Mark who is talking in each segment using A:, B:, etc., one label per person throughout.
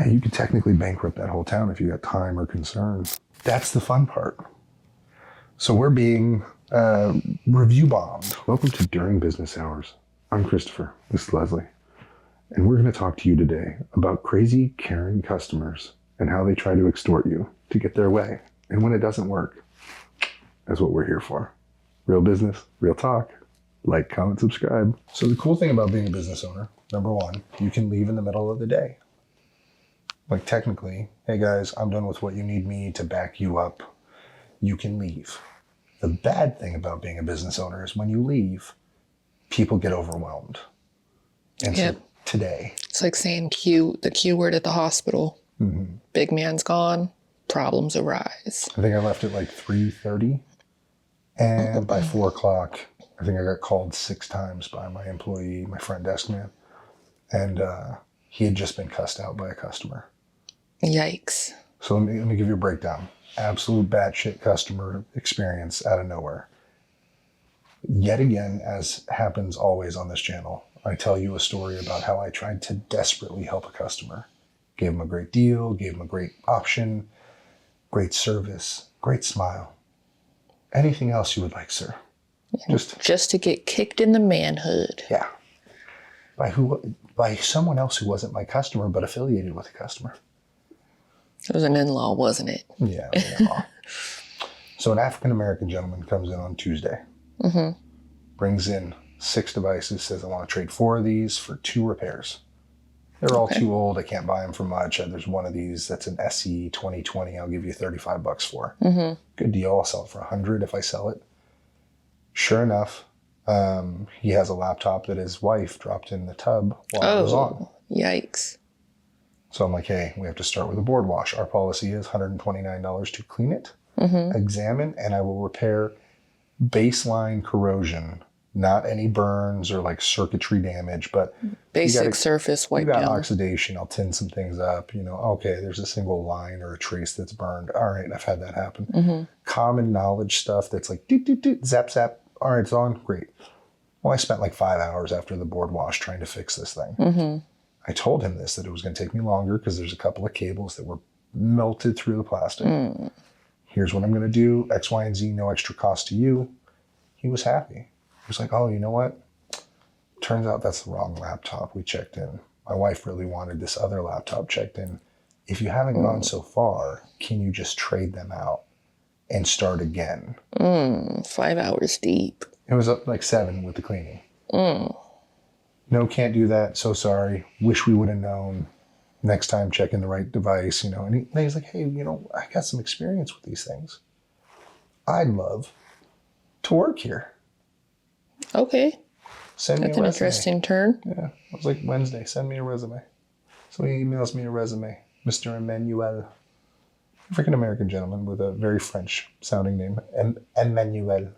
A: Yeah, you could technically bankrupt that whole town if you got time or concern. That's the fun part. So we're being review bombed. Welcome to During Business Hours. I'm Christopher. This is Leslie. And we're going to talk to you today about crazy, caring customers and how they try to extort you to get their way. And when it doesn't work, that's what we're here for. Real business, real talk. Like, comment, subscribe. So the cool thing about being a business owner, number one, you can leave in the middle of the day. Like technically, hey guys, I'm done with what you need me to back you up. You can leave. The bad thing about being a business owner is when you leave, people get overwhelmed. And so today.
B: It's like saying the Q word at the hospital. Mm-hmm. Big man's gone, problems arise.
A: I think I left at like 3:30. And by 4 o'clock, I think I got called 6 times by my employee, my front desk man. And he had just been cussed out by a customer.
B: Yikes.
A: So let me give you a breakdown. Absolute batshit customer experience out of nowhere. Yet again, as happens always on this channel, I tell you a story about how I tried to desperately help a customer. Gave him a great deal, gave him a great option, great service, great smile. Anything else you would like, sir?
B: Just to get kicked in the manhood.
A: Yeah. By someone else who wasn't my customer, but affiliated with a customer.
B: It was an in-law, wasn't it?
A: Yeah, an in-law. So an African-American gentleman comes in on Tuesday, brings in 6 devices, says, I want to trade 4 of these for 2 repairs. They're all too old. I can't buy them for much. There's one of these that's an SE 2020. I'll give you $35 for. Good deal. I'll sell it for $100 if I sell it. Sure enough, he has a laptop that his wife dropped in the tub while it was on.
B: Yikes.
A: So I'm like, hey, we have to start with a board wash. Our policy is $129 to clean it, examine, and I will repair baseline corrosion, not any burns or like circuitry damage, but
B: basic surface wipe
A: down.
B: down.
A: Oxidation. I'll tin some things up. Okay, there's a single line or a trace that's burned. All right, I've had that happen. Common knowledge stuff that's like, doot, doot, doot, zap, zap. All right, it's on. Great. Well, I spent like 5 hours after the board wash trying to fix this thing. I told him that it was going to take me longer because there's a couple of cables that were melted through the plastic. Here's what I'm going to do. X, Y, and Z, no extra cost to you. He was happy. He was like, oh, you know what? Turns out that's the wrong laptop we checked in. My wife really wanted this other laptop checked in. If you haven't gone so far, can you just trade them out and start again?
B: 5 hours deep.
A: It was up like 7 with the cleaning. No, can't do that. So sorry. Wish we would have known. Next time, check in the right device, And he's like, hey, I got some experience with these things. I'd love to work here.
B: Okay.
A: Send me a resume.
B: That's an interesting turn.
A: Yeah. I was like, Wednesday, send me a resume. So he emails me a resume. Mr. Emmanuel. African American gentleman with a very French sounding name. Emmanuel.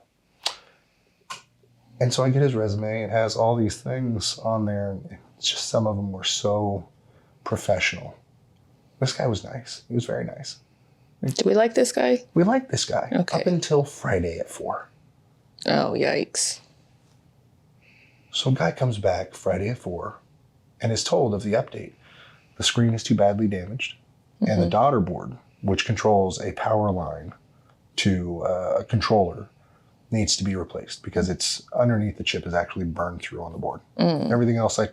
A: And so I get his resume. It has all these things on there. And it's just some of them were so professional. This guy was nice. He was very nice.
B: Do we like this guy?
A: We like this guy.
B: Okay.
A: Up until Friday at 4.
B: Oh, yikes.
A: So guy comes back Friday at 4 and is told of the update. The screen is too badly damaged. And the daughter board, which controls a power line to a controller, needs to be replaced because it's underneath the chip is actually burned through on the board. Everything else I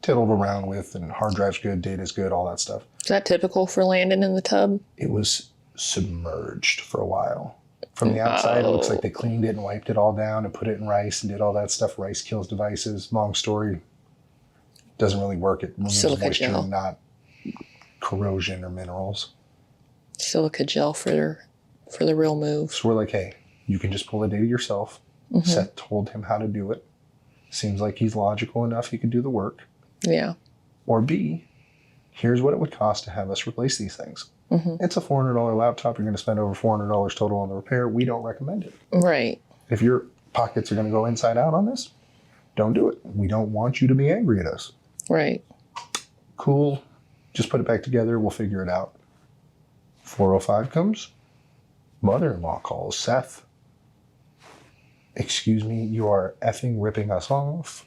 A: tiddled around with, and hard drive's good, data's good, all that stuff.
B: Is that typical for landing in the tub?
A: It was submerged for a while. From the outside, it looks like they cleaned it and wiped it all down and put it in rice and did all that stuff. Rice kills devices. Long story. Doesn't really work. It removes
B: Silica
A: moisture,
B: gel.
A: not corrosion or minerals.
B: Silica gel for the real move.
A: So we're like, hey, you can just pull the data yourself. Seth told him how to do it. Seems like he's logical enough he could do the work.
B: Yeah.
A: Or B, here's what it would cost to have us replace these things. It's a $400 laptop. You're going to spend over $400 total on the repair. We don't recommend it.
B: Right.
A: If your pockets are going to go inside out on this, don't do it. We don't want you to be angry at us.
B: Right.
A: Cool. Just put it back together. We'll figure it out. 4:05 comes. Mother-in-law calls Seth. Excuse me, you are effing ripping us off.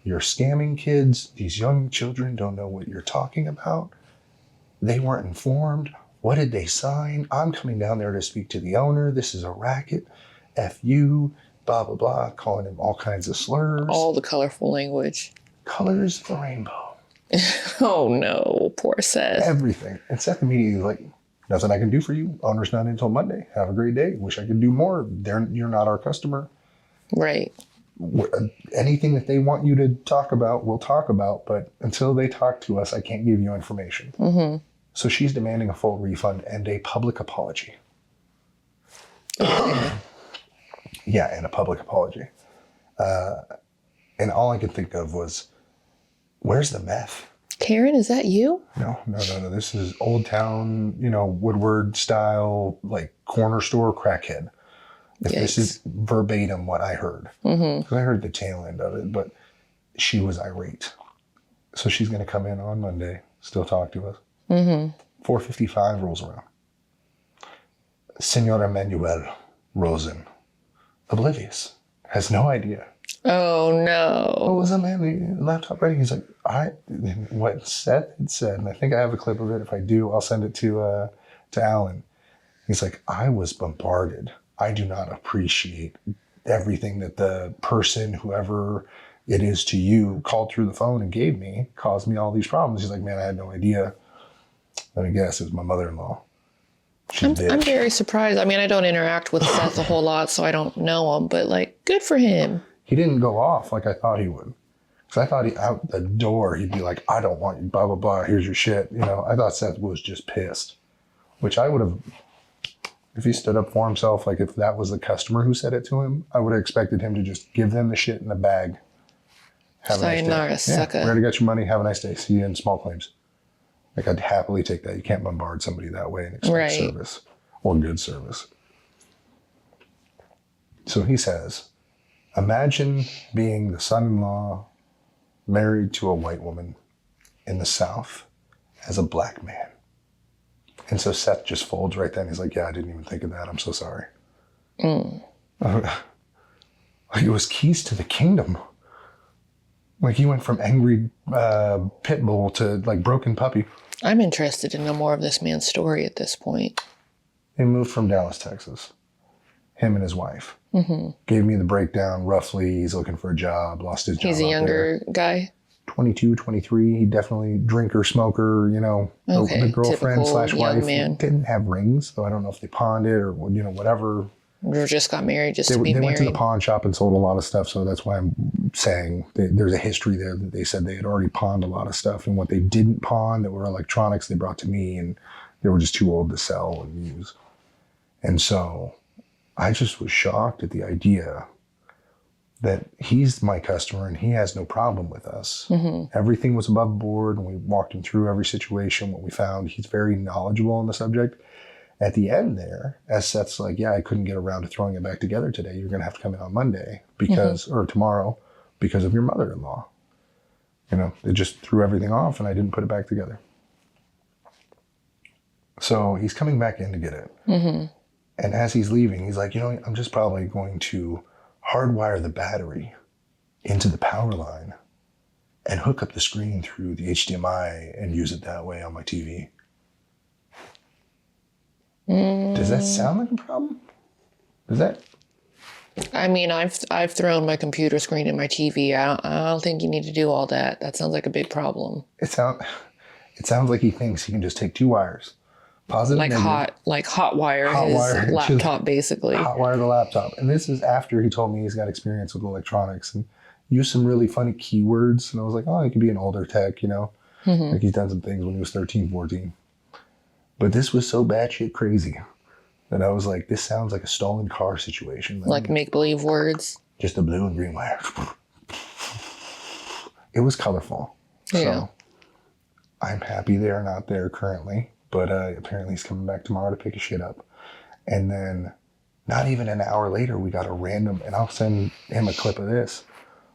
A: You're scamming kids. These young children don't know what you're talking about. They weren't informed. What did they sign? I'm coming down there to speak to the owner. This is a racket. F you, blah, blah, blah, calling him all kinds of slurs.
B: All the colorful language.
A: Colors of the rainbow.
B: Oh no, poor Seth.
A: Everything. And Seth immediately was like, nothing I can do for you. Owner's not in until Monday. Have a great day. Wish I could do more. You're not our customer.
B: Right.
A: Anything that they want you to talk about, we'll talk about. But until they talk to us, I can't give you information.
B: Mm-hmm.
A: So she's demanding a full refund and a public apology. Yeah, and a public apology. And all I could think of was, where's the meth?
B: Karen, is that you?
A: No. This is Old Town, Woodward style, like corner store crackhead. If this is verbatim what I heard. Because I heard the tail end of it, but she was irate. So she's going to come in on Monday, still talk to us. 4:55 rolls around. Senor Emmanuel Rosen, oblivious, has no idea.
B: Oh no.
A: What was that, man? The laptop ready? He's like, what Seth had said, and I think I have a clip of it. If I do, I'll send it to Alan. He's like, I was bombarded. I do not appreciate everything that the person, whoever it is to you, called through the phone and gave me, caused me all these problems. He's like, man, I had no idea. Let me guess, it was my mother-in-law.
B: I'm very surprised. I mean, I don't interact with Seth a whole lot, so I don't know him, but like, good for him.
A: He didn't go off like I thought he would. Because I thought out the door, he'd be like, I don't want you, blah, blah, blah, here's your shit. I thought Seth was just pissed, which I would have, if he stood up for himself, like if that was the customer who said it to him, I would have expected him to just give them the shit in a bag. Have a nice day.
B: Sucker.
A: We already got your money. Have a nice day. See you in small claims. Like, I'd happily take that. You can't bombard somebody that way and expect service or good service. So he says, imagine being the son-in-law married to a white woman in the South as a black man. And so Seth just folds right then. He's like, yeah, I didn't even think of that. I'm so sorry. Like, it was keys to the kingdom. Like, he went from angry pit bull to like broken puppy.
B: I'm interested to know more of this man's story at this point.
A: He moved from Dallas, Texas. Him and his wife. Gave me the breakdown roughly. He's looking for a job, lost his job.
B: He's a younger guy?
A: 22, 23. He definitely drinker, smoker,
B: Okay,
A: the girlfriend slash wife
B: man.
A: didn't have rings. So I don't know if they pawned it or, whatever.
B: Or just got married to be married.
A: They went to the pawn shop and sold a lot of stuff. So that's why I'm saying there's a history there that they said they had already pawned a lot of stuff. And what they didn't pawn that were electronics, they brought to me, and they were just too old to sell and use. And so I just was shocked at the idea that he's my customer and he has no problem with us. Everything was above board, and we walked him through every situation, what we found. He's very knowledgeable on the subject. At the end there, as Seth's like, yeah, I couldn't get around to throwing it back together today. You're going to have to come in on Monday or tomorrow because of your mother-in-law. They just threw everything off and I didn't put it back together. So he's coming back in to get it. And as he's leaving, he's like, I'm just probably going to hardwire the battery into the power line and hook up the screen through the HDMI and use it that way on my TV. Does that sound like a problem? Does that?
B: I mean, I've thrown my computer screen in my TV. I don't think you need to do all that. That sounds like a big problem.
A: It sounds like he thinks he can just take two wires, positive, negative,
B: hot wire his laptop, basically.
A: Hot wire the laptop. And this is after he told me he's got experience with electronics and used some really funny keywords. And I was like, oh, he could be an older tech, like he's done some things when he was 13, 14. But this was so batshit crazy that I was like, this sounds like a stolen car situation.
B: Like make-believe words.
A: Just a blue and green wire. It was colorful.
B: Yeah.
A: So I'm happy they're not there currently, but apparently he's coming back tomorrow to pick his shit up. And then not even an hour later, we got a random, and I'll send him a clip of this,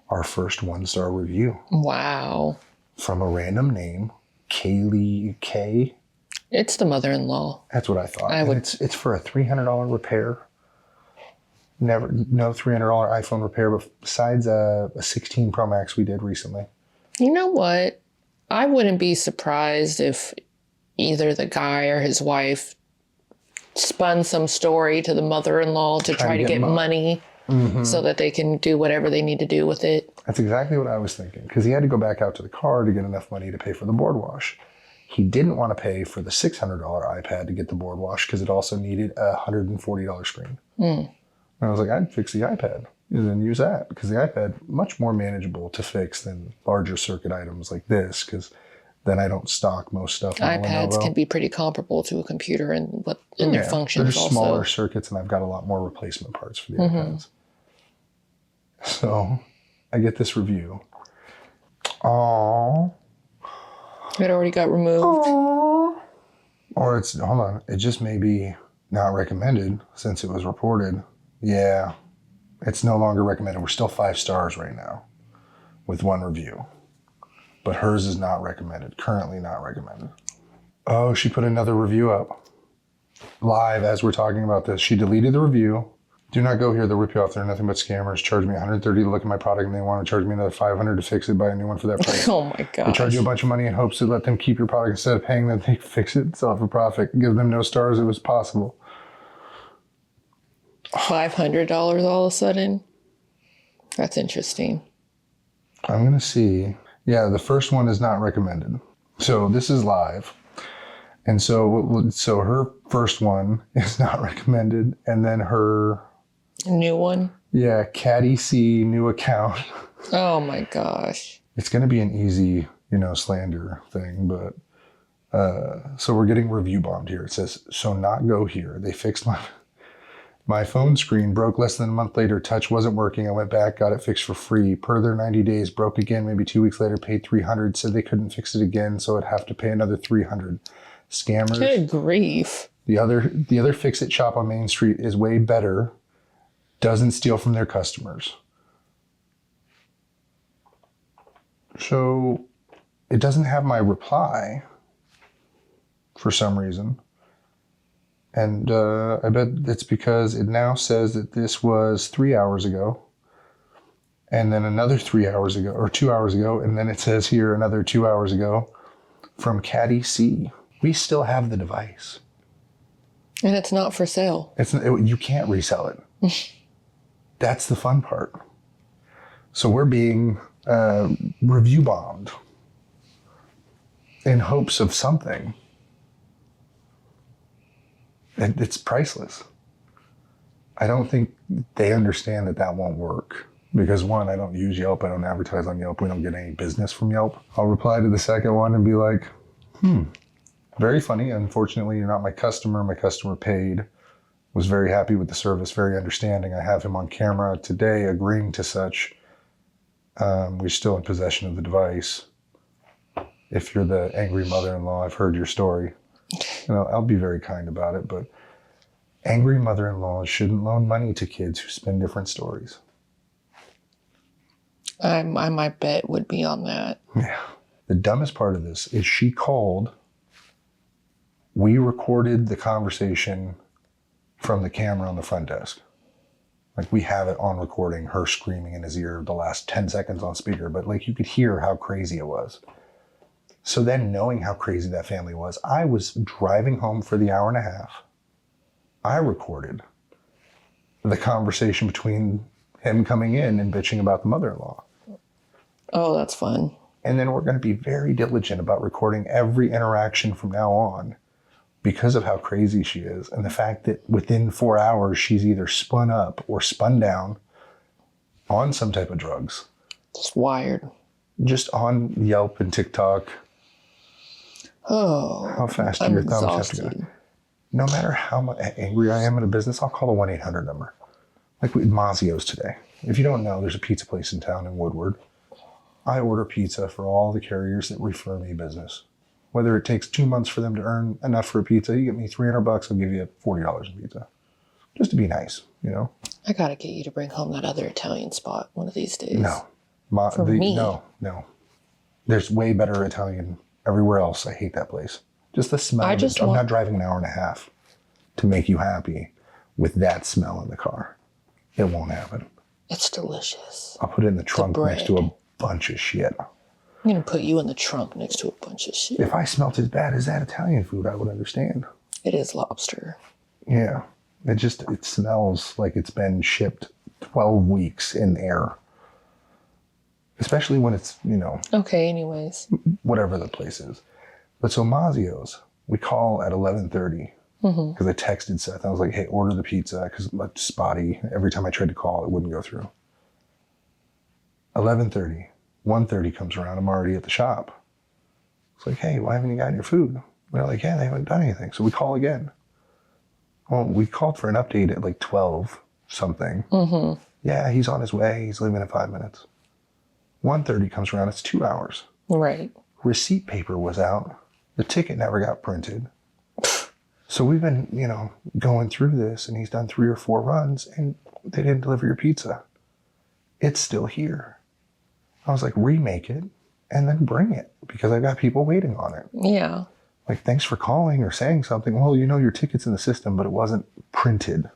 A: our first 1-star review.
B: Wow.
A: From a random name, Kaylee K.
B: It's the mother-in-law.
A: That's what I thought. It's for a $300 repair. No $300 iPhone repair, but besides a 16 Pro Max we did recently.
B: You know what? I wouldn't be surprised if either the guy or his wife spun some story to the mother-in-law to try to get money so that they can do whatever they need to do with it.
A: That's exactly what I was thinking, because he had to go back out to the car to get enough money to pay for the board wash. He didn't want to pay for the $600 iPad to get the board wash because it also needed a $140 screen. And I was like, I'd fix the iPad and then use that, because the iPad much more manageable to fix than larger circuit items like this, because then I don't stock most stuff on
B: iPads
A: Lenovo.
B: can be pretty comparable to a computer in their functions.
A: They're just
B: also
A: smaller circuits, and I've got a lot more replacement parts for the iPads. So I get this review. Aww.
B: It already got removed.
A: Aww. Or it's, hold on, it just may be not recommended since it was reported. Yeah, it's no longer recommended. We're still 5 stars right now with 1 review. But hers is not recommended, currently not recommended. Oh, she put another review up live as we're talking about this. She deleted the review. Do not go here, they'll rip you off. They're nothing but scammers. Charge me $130 to look at my product, and they want to charge me another $500 to fix it, buy a new one for that price.
B: Oh my
A: They
B: gosh.
A: charge you a bunch of money in hopes to let them keep your product instead of paying them. They fix it and sell it for profit. Give them no stars, it was possible.
B: $500 all of a sudden? That's interesting.
A: I'm going to see. Yeah, the first one is not recommended. So this is live. And so her first one is not recommended. And then her...
B: New one?
A: Yeah, Caddy C, new account.
B: Oh my gosh.
A: It's going to be an easy, slander thing, but so we're getting review bombed here. It says, so not go here. They fixed my phone screen, broke less than a month later. Touch wasn't working. I went back, got it fixed for free. Per their 90 days, broke again, maybe 2 weeks later, paid $300, said they couldn't fix it again, so I'd have to pay another $300. Scammers.
B: Good grief.
A: The other fix-it shop on Main Street is way better. Doesn't steal from their customers. So it doesn't have my reply for some reason. And I bet it's because it now says that this was 3 hours ago. And then another 3 hours ago, or 2 hours ago. And then it says here another 2 hours ago from Caddy C. We still have the device.
B: And it's not for sale.
A: You can't resell it. That's the fun part. So we're being review bombed in hopes of something. And it's priceless. I don't think they understand that won't work. Because one, I don't use Yelp. I don't advertise on Yelp. We don't get any business from Yelp. I'll reply to the second one and be like, very funny. Unfortunately, you're not my customer. My customer paid. Was very happy with the service, very understanding. I have him on camera today agreeing to such. We're still in possession of the device. If you're the angry mother-in-law, I've heard your story. I'll be very kind about it, but angry mother-in-laws shouldn't loan money to kids who spin different stories.
B: My bet would be on that.
A: Yeah. The dumbest part of this is she called. We recorded the conversation from the camera on the front desk. Like, we have it on recording, her screaming in his ear the last 10 seconds on speaker, but like, you could hear how crazy it was. So then, knowing how crazy that family was, I was driving home for the hour and a half. I recorded the conversation between him coming in and bitching about the mother-in-law.
B: Oh, that's fun.
A: And then we're going to be very diligent about recording every interaction from now on, because of how crazy she is and the fact that within 4 hours, she's either spun up or spun down on some type of drugs.
B: It's wired.
A: Just on Yelp and TikTok.
B: Oh,
A: How fast do your thumbs have to go? No matter how angry I am in a business, I'll call a 1-800 number. Like with Mazio's today. If you don't know, there's a pizza place in town in Woodward. I order pizza for all the carriers that refer me business. Whether it takes 2 months for them to earn enough for a pizza, you get me $300, I'll give you $40 in pizza. Just to be nice,
B: I gotta get you to bring home that other Italian spot one of these days.
A: No.
B: Me?
A: No. There's way better Italian everywhere else. I hate that place. Just the smell. I'm not driving an hour and a half to make you happy with that smell in the car. It won't happen.
B: It's delicious.
A: I'll put it in the trunk next to a bunch of shit.
B: I'm going to put you in the trunk next to a bunch of shit.
A: If I smelt as bad as that Italian food, I would understand.
B: It is lobster.
A: Yeah. It smells like it's been shipped 12 weeks in air. Especially when it's,
B: Okay, anyways.
A: whatever the place is. But so Mazio's, we call at 11:30 because I texted Seth. I was like, hey, order the pizza because I'm spotty. Every time I tried to call, it wouldn't go through. 11:30, 1:30 comes around. I'm already at the shop. It's like, hey, why haven't you gotten your food? They're like, yeah, they haven't done anything. So we call again. Well, we called for an update at like 12 something. Yeah, he's on his way. He's leaving in 5 minutes. 1:30 comes around. It's 2 hours.
B: Right.
A: Receipt paper was out. The ticket never got printed. So we've been, going through this, and he's done 3 or 4 runs, and they didn't deliver your pizza. It's still here. I was like, remake it and then bring it because I've got people waiting on it.
B: Yeah.
A: Like, thanks for calling or saying something. Well, your ticket's in the system, but it wasn't printed.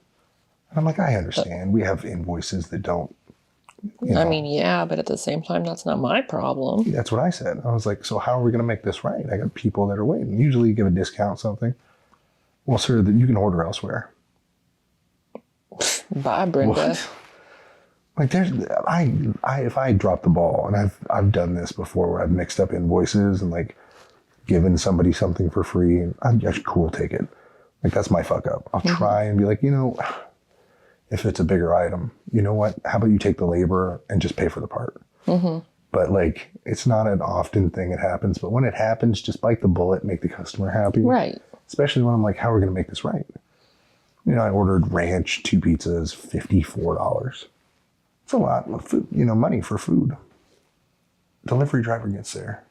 A: And I'm like, I understand. We have invoices that don't.
B: I mean, yeah, but at the same time, that's not my problem.
A: That's what I said. I was like, so how are we going to make this right? I got people that are waiting. Usually you give a discount something. Well, sir, you can order elsewhere.
B: Bye, Brenda.
A: What? Like if I drop the ball, and I've done this before where I've mixed up invoices and like given somebody something for free, and I'm just cool, take it. Like that's my fuck up. I'll try and be like, if it's a bigger item, you know what? How about you take the labor and just pay for the part? But like, it's not an often thing it happens. But when it happens, just bite the bullet, make the customer happy.
B: Right.
A: Especially when I'm like, how are we going to make this right? I ordered ranch, 2 pizzas, $54. It's a lot of food, money for food. Delivery driver gets there,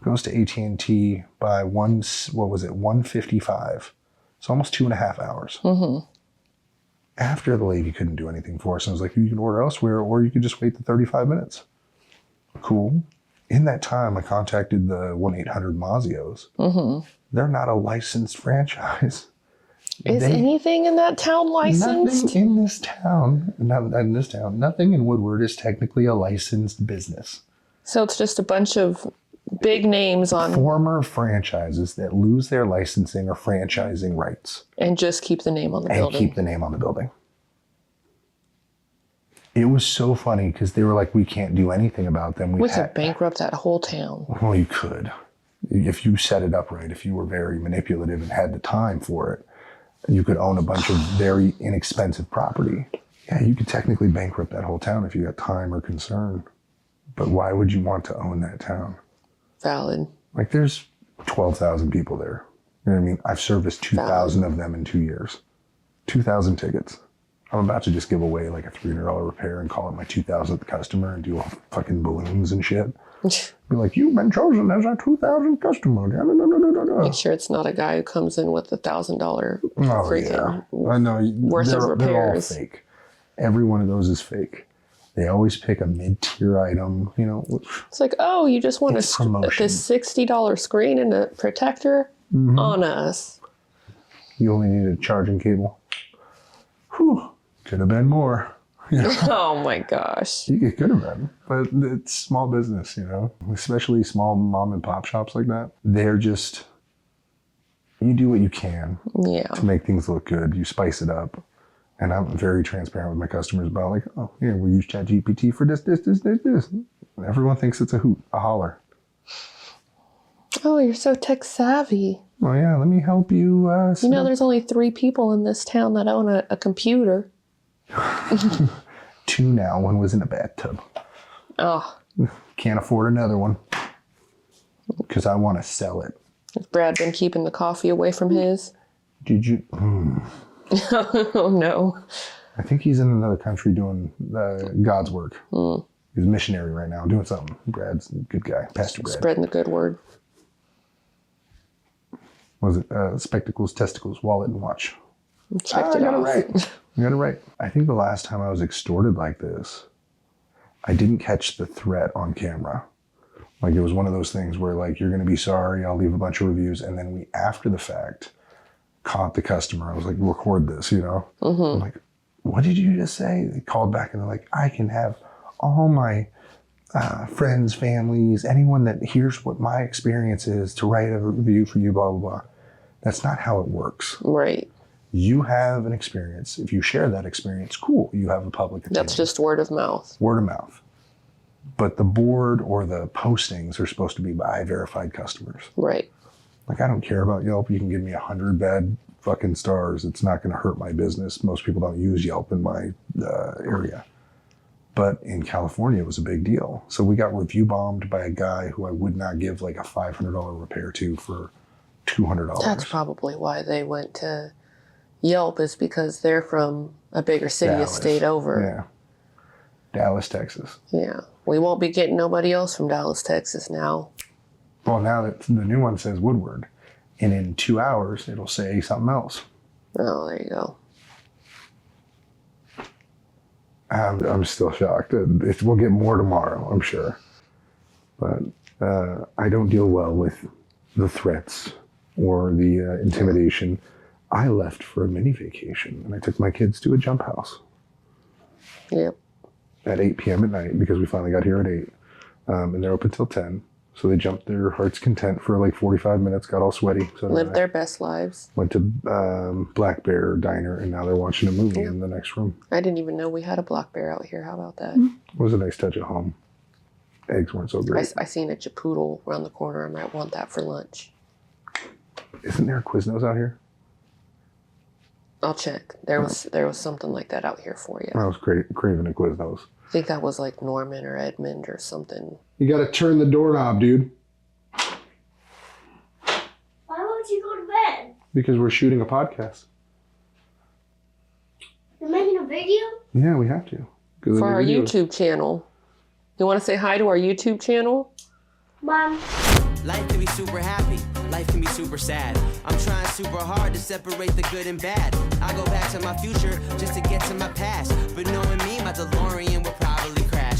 A: goes to AT&T by 1:55. It's almost 2.5 hours. After the lady couldn't do anything for us, I was like, you can order elsewhere, or you could just wait the 35 minutes. Cool. In that time, I contacted the 1-800 Mazio's. They're not a licensed franchise.
B: Is anything in that town licensed?
A: Nothing in this town, nothing in Woodward is technically a licensed business.
B: So it's just a bunch of big names on...
A: Former franchises that lose their licensing or franchising rights.
B: And just keep the name on the building.
A: And keep the name on the building. It was so funny because they were like, we can't do anything about them.
B: We could bankrupt that whole town.
A: Well, you could. If you set it up right, if you were very manipulative and had the time for it, you could own a bunch of very inexpensive property. Yeah, you could technically bankrupt that whole town if you got time or concern. But why would you want to own that town?
B: Valid.
A: Like, there's 12,000 people there. You know what I mean? I've serviced 2,000 of them in 2 years. 2,000 tickets. I'm about to just give away like a $300 repair and call it my 2,000th customer and do all fucking balloons and shit. Be like, you've been chosen as our 2,000th customer.
B: Make sure it's not a guy who comes in with $1,000 freaking
A: I know.
B: worth of repairs.
A: They're all fake. Every one of those is fake. They always pick a mid-tier item,
B: It's like, oh, you just want this $60 screen and a protector on us.
A: You only need a charging cable. Whew. Could have been more.
B: Oh my gosh.
A: It could have been, but it's small business, especially small mom and pop shops like that. They're just, you do what you can to make things look good. You spice it up. And I'm very transparent with my customers about like, oh, yeah, we use ChatGPT for this. Everyone thinks it's a hoot, a holler.
B: Oh, you're so tech savvy.
A: Well, yeah, let me help you.
B: There's only 3 people in this town that own a computer.
A: 2 now. One was in a bathtub.
B: Oh.
A: Can't afford another one because I want to sell it.
B: Has Brad been keeping the coffee away from his?
A: Did you?
B: Oh, no.
A: I think he's in another country doing God's work. He's a missionary right now, doing something. Brad's a good guy. Pastor Brad.
B: Spreading the good word.
A: Was it spectacles, testicles, wallet, and watch?
B: Checked it out.
A: I got it right. I think the last time I was extorted like this, I didn't catch the threat on camera. Like, it was one of those things where, like, you're going to be sorry, I'll leave a bunch of reviews. And then we, after the fact, caught the customer. I was like, record this, I'm like, what did you just say? They called back and they're like, I can have all my friends, families, anyone that hears what my experience is to write a review for you, blah, blah, blah. That's not how it works.
B: Right.
A: You have an experience. If you share that experience, cool. You have a public opinion.
B: That's just word of mouth.
A: Word of mouth. But the board or the postings are supposed to be by verified customers.
B: Right.
A: Like, I don't care about Yelp. You can give me 100 bad fucking stars. It's not going to hurt my business. Most people don't use Yelp in my area. But in California, it was a big deal. So we got review bombed by a guy who I would not give like a $500 repair to for $200.
B: That's probably why they went to Yelp, is because they're from a bigger city,
A: Dallas.
B: a state over.
A: Yeah. Dallas, Texas.
B: Yeah. We won't be getting nobody else from Dallas, Texas now.
A: Well, now that the new one says Woodward, and in 2 hours, it'll say something else.
B: Oh, there you go.
A: I'm still shocked. We'll get more tomorrow, I'm sure. But I don't deal well with the threats or the intimidation. I left for a mini vacation, and I took my kids to a jump house.
B: Yep.
A: At 8 p.m. at night, because we finally got here at 8. And they're open till 10. So they jumped their heart's content for like 45 minutes, got all sweaty. So
B: Lived their best lives.
A: Went to Black Bear Diner, and now they're watching a movie in the next room.
B: I didn't even know we had a Black Bear out here. How about that?
A: It was a nice touch at home. Eggs weren't so great.
B: I seen a Chipotle around the corner. I might want that for lunch.
A: Isn't there a Quiznos out here?
B: I'll check. There was something like that out here for you.
A: I was craving a Quiznos.
B: I think that was like Norman or Edmond or something.
A: You got to turn the doorknob, dude.
C: Why won't you go to bed?
A: Because we're shooting a podcast.
C: You're making a video?
A: Yeah, we have to.
B: For our YouTube channel. You want to say hi to our YouTube channel?
C: Mom.
D: Life can be super happy, life can be super sad. I'm trying super hard to separate the good and bad. I go back to my future just to get to my past, but knowing